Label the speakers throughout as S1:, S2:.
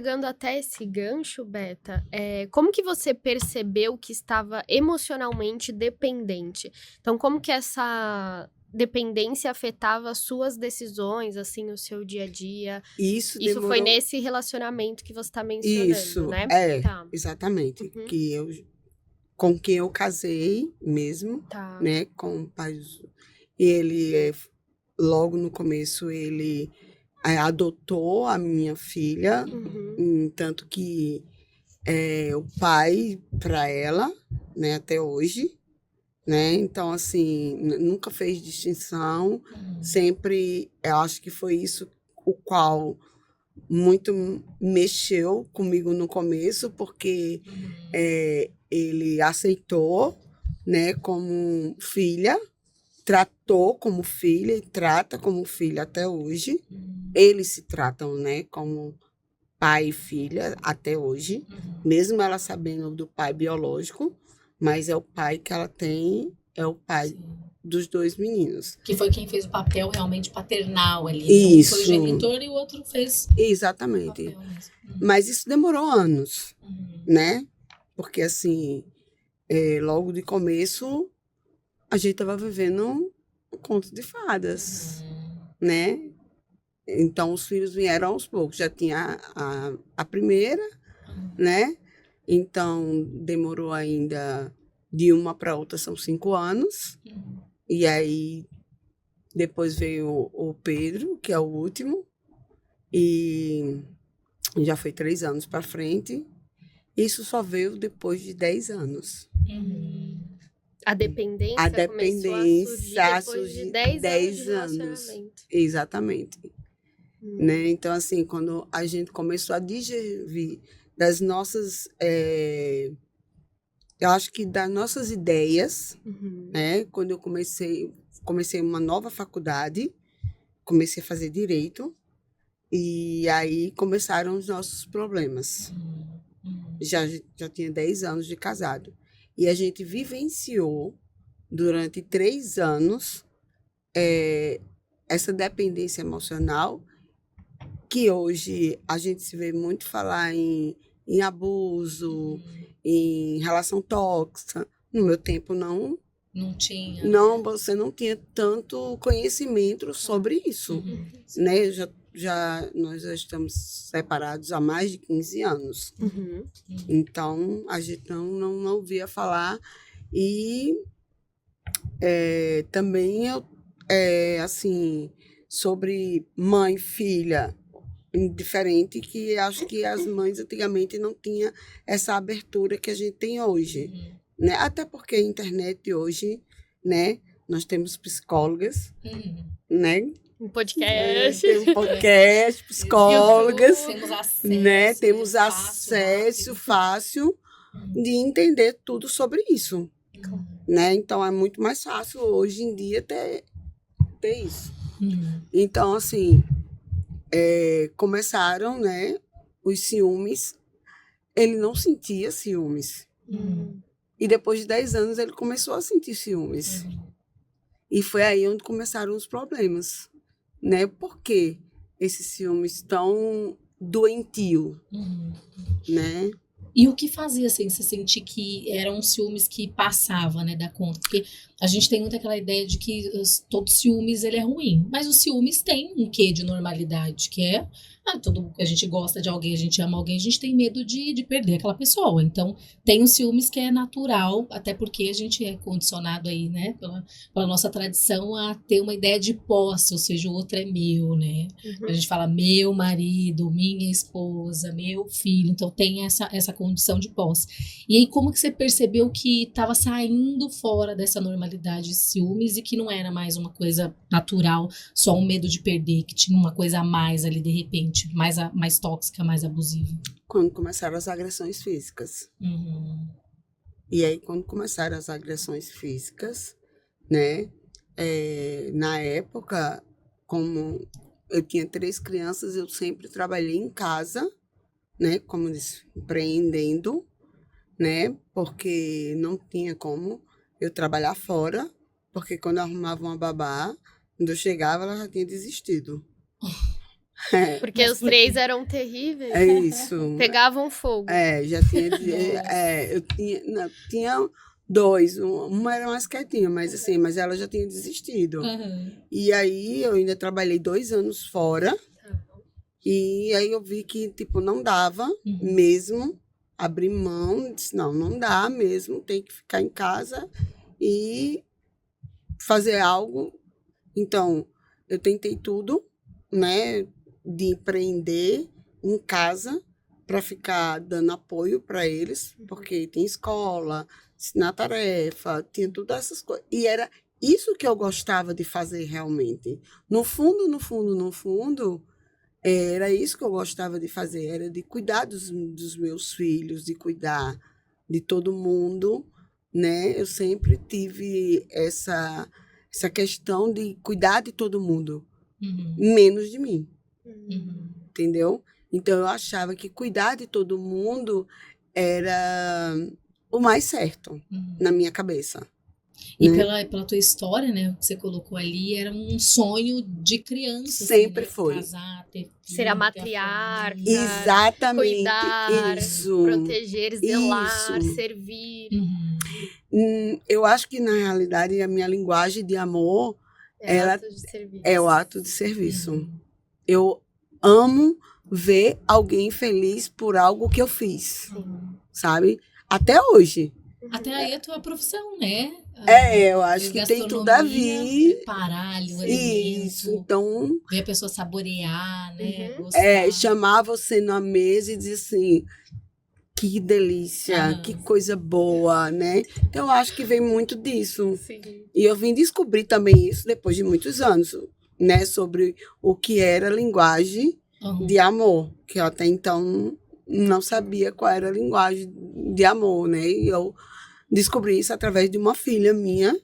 S1: Pegando até esse gancho, Beta, como que você percebeu que estava emocionalmente dependente? Então, como que essa dependência afetava as suas decisões, assim, o seu dia a dia?
S2: Isso
S1: Isso foi
S2: demorou.
S1: nesse relacionamento que você está mencionando,
S2: Isso,
S1: né? Tá.
S2: exatamente.
S1: Uhum.
S2: Com quem eu casei mesmo,
S1: Tá.
S2: né? Com o pai. Ele, logo no começo, ele adotou a minha filha,
S1: Uhum.
S2: tanto que é o pai para ela, né? Até hoje. Né? Então, assim, nunca fez distinção, sempre, eu acho que foi isso o qual muito mexeu comigo no começo, porque ele aceitou, né, como filha, tratou como filha e trata como filha até hoje. Eles se tratam, né, como pai e filha até hoje, mesmo ela sabendo do pai biológico, mas é o pai que ela tem, é o pai dos dois meninos.
S3: Que foi quem fez o papel realmente paternal ali, né? Um foi o
S2: Isso,
S3: genitor e o outro fez o
S2: exatamente.
S3: papel mesmo.
S2: Mas isso demorou anos, né? Porque, assim, logo de começo, a gente estava vivendo um conto de fadas, né? Então, os filhos vieram aos poucos. Já tinha a primeira, né? Então, demorou ainda de uma para outra, são 5 anos. E aí, depois veio o Pedro, que é o último, e já foi 3 anos para frente. Isso só veio depois de 10 anos.
S1: A
S2: A
S1: dependência começou a surgir
S2: dependência
S1: depois de
S2: surge
S1: 10 anos de
S2: 10 anos.
S1: relacionamento.
S2: Exatamente. Né? Então, assim, quando a gente começou a digerir das nossas, eu acho que das nossas ideias, né? Quando eu comecei uma nova faculdade, comecei a fazer direito, e aí começaram os nossos problemas. Já tinha 10 anos de casado. E a gente vivenciou durante 3 anos essa dependência emocional, que hoje a gente se vê muito falar em abuso, em relação tóxica. No meu tempo, não.
S3: Não tinha.
S2: Não, você não tinha tanto conhecimento sobre isso. Né? Nós já estamos separados há mais de 15 anos. Então, a gente não ouvia falar. E também, assim, sobre mãe, filha, diferente, que acho que as mães antigamente não tinham essa abertura que a gente tem hoje. Né? Até porque a internet hoje, né? Nós temos psicólogas, né?
S1: Um podcast.
S2: Temos podcast, psicólogas,
S3: Temos acesso,
S2: né? Temos
S3: fácil,
S2: acesso
S3: rápido.
S2: fácil de entender tudo sobre isso. Né? Então, é muito mais fácil hoje em dia ter isso. Então, assim, começaram, né, os ciúmes. Ele não sentia ciúmes. E depois de 10 anos ele começou a sentir ciúmes. E foi aí onde começaram os problemas. Né? Por que esses ciúmes tão doentio? Né?
S3: E o que fazia assim, você sentir que eram ciúmes que passava, né, da conta? Porque a gente tem muito aquela ideia de que todo ciúmes ele é ruim, mas os ciúmes têm um quê de normalidade, que é a gente gosta de alguém, a gente ama alguém, a gente tem medo de perder aquela pessoa. Então, tem os ciúmes que é natural, até porque a gente é condicionado aí, né, pela nossa tradição a ter uma ideia de posse, ou seja, o outro é meu, né? A gente fala meu marido, minha esposa, meu filho, então tem essa condição de posse. E aí, como que você percebeu que estava saindo fora dessa normalidade de ciúmes e que não era mais uma coisa natural, só um medo de perder, que tinha uma coisa a mais ali de repente, mais tóxica, mais abusiva?
S2: Quando começaram as agressões físicas. E aí, quando começaram as agressões físicas, né? Na época, como eu tinha 3 crianças, eu sempre trabalhei em casa, né? Como eu disse, empreendendo, né? Porque não tinha como eu trabalhar fora, porque quando eu arrumava uma babá, quando eu chegava, ela já tinha desistido.
S1: Porque os 3 eram terríveis.
S2: É isso.
S1: Pegavam fogo.
S2: Já tinha. Eu tinha, não, tinha 2. Uma era mais quietinha, mas assim, mas ela já tinha desistido. E aí eu ainda trabalhei 2 anos fora. E aí eu vi que, tipo, não dava mesmo abrir mão. Disse, não dá mesmo, tem que ficar em casa e fazer algo. Então, eu tentei tudo, né, de empreender em casa para ficar dando apoio para eles, porque tem escola, ensinar tarefa, tinha todas essas coisas. E era isso que eu gostava de fazer realmente. No fundo, era isso que eu gostava de fazer, era de cuidar dos meus filhos, de cuidar de todo mundo, né? Eu sempre tive essa questão de cuidar de todo mundo, menos de mim, entendeu? Então, eu achava que cuidar de todo mundo era o mais certo na minha cabeça.
S3: E
S2: né?
S3: pela tua história, né, o que você colocou ali, era um sonho de criança.
S2: Sempre
S3: assim, né?
S2: foi.
S3: Casar, ter filho,
S1: Ser a
S3: ter
S1: matriarca.
S3: família.
S2: Exatamente.
S1: Cuidar,
S2: Isso.
S1: proteger, zelar,
S2: Isso.
S1: servir.
S2: Eu acho que, na realidade, a minha linguagem de amor ela
S1: Ato de serviço.
S2: é o ato de serviço. Eu amo ver alguém feliz por algo que eu fiz, sabe? Até hoje.
S3: Até aí a tua profissão, né?
S2: Eu acho que tem tudo a ver.
S3: Preparar ali o
S2: Isso,
S3: alimento,
S2: então,
S3: ver a pessoa saborear, né? Gostar.
S2: chamar você na mesa e dizer assim, que delícia, que coisa boa, né? Então, eu acho que vem muito disso.
S1: Sim.
S2: E eu vim descobrir também isso depois de muitos anos, né? Sobre o que era linguagem de amor, que eu até então não sabia qual era a linguagem de amor, né? E eu descobri isso através de uma filha minha,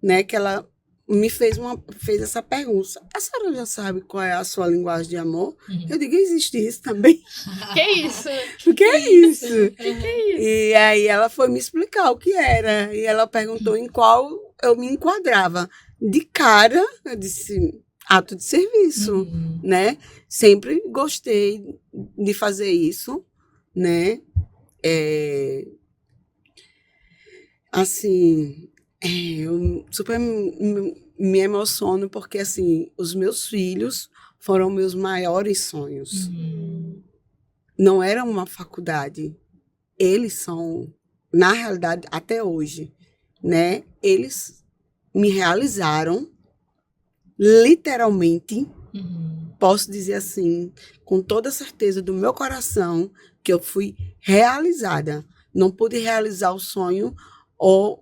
S2: né? Que ela me fez essa pergunta. A senhora já sabe qual é a sua linguagem de amor? Eu digo, existe isso também.
S1: Que isso?
S2: O que é isso?
S1: Que é isso?
S2: E aí ela foi me explicar o que era. E ela perguntou em qual eu me enquadrava. De cara, eu disse, ato de serviço, né? Sempre gostei de fazer isso, né? Assim, eu super me emociono porque, assim, os meus filhos foram meus maiores sonhos. Não era uma faculdade. Eles são, na realidade, até hoje, né? Eles me realizaram, literalmente, posso dizer assim, com toda certeza do meu coração, que eu fui realizada. Não pude realizar o sonho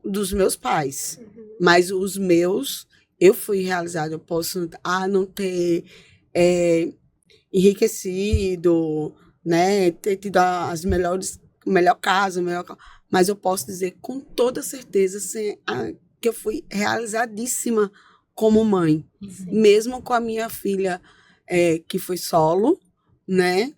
S2: dos meus pais, mas os meus, eu fui realizada. Eu posso não ter enriquecido, né? Ter tido o melhor casa, mas eu posso dizer com toda certeza que eu fui realizadíssima como mãe. Mesmo com a minha filha, que foi solo, né?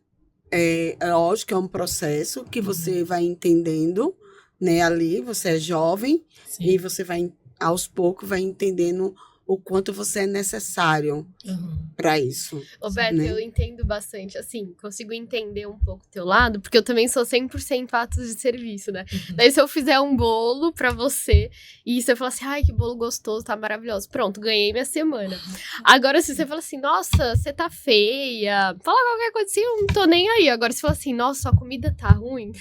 S2: Lógico que é um processo que você vai entendendo, né? Ali, você é jovem e você vai, aos poucos, vai entendendo o quanto você é necessário para isso.
S1: Roberto,
S2: né?
S1: eu entendo bastante, assim, consigo entender um pouco o teu lado, porque eu também sou 100% atos de serviço, né? Daí se eu fizer um bolo pra você, e você falar assim, ai, que bolo gostoso, tá maravilhoso, pronto, ganhei minha semana. Agora, se você fala assim, nossa, você tá feia, fala qualquer coisa assim, eu não tô nem aí. Agora, se você fala assim, nossa, sua comida tá ruim,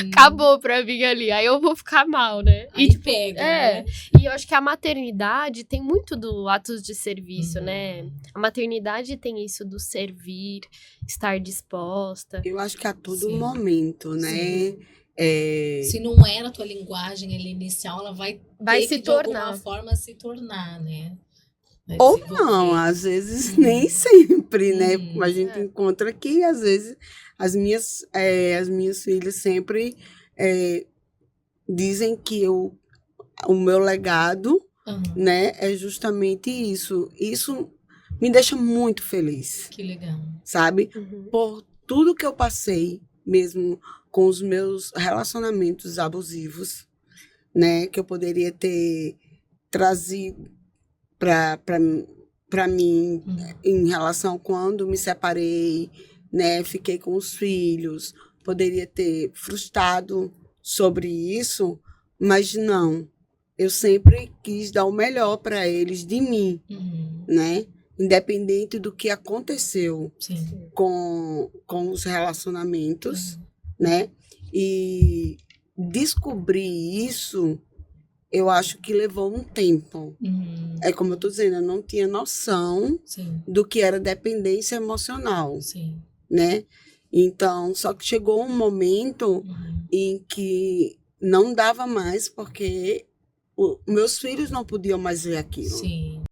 S1: acabou pra mim ali, aí eu vou ficar mal, né?
S3: Aí
S1: E,
S3: pega, né?
S1: E eu acho que a maternidade tem muito do atos de serviço, né? A maternidade tem isso do servir, estar disposta.
S2: Eu acho que a todo momento, né?
S3: Se não era a tua linguagem ali inicial, ela vai ter
S1: se
S3: que,
S1: tornar.
S3: de alguma forma, se tornar, né? Vai
S2: Ou
S3: desenvolver.
S2: não, às vezes nem sempre, né? A gente encontra que, às vezes, as minhas filhas sempre dizem que o meu legado, né, é justamente isso. Isso me deixa muito feliz.
S3: Que legal.
S2: Sabe? Por tudo que eu passei, mesmo com os meus relacionamentos abusivos, né, que eu poderia ter trazido para para mim,
S3: Uhum.
S2: em relação a quando me separei, né, fiquei com os filhos, poderia ter frustrado sobre isso, mas não. Eu sempre quis dar o melhor para eles de mim,
S3: Uhum.
S2: né? Independente do que aconteceu
S3: Sim.
S2: com os relacionamentos,
S3: Uhum.
S2: né? E descobrir isso, eu acho que levou um tempo.
S3: Uhum.
S2: É como eu tô dizendo, eu não tinha noção
S3: Sim.
S2: do que era dependência emocional,
S3: Sim.
S2: né? Então, só que chegou um momento
S3: Uhum.
S2: em que não dava mais, porque meus filhos não podiam mais ver aquilo.
S3: Sim.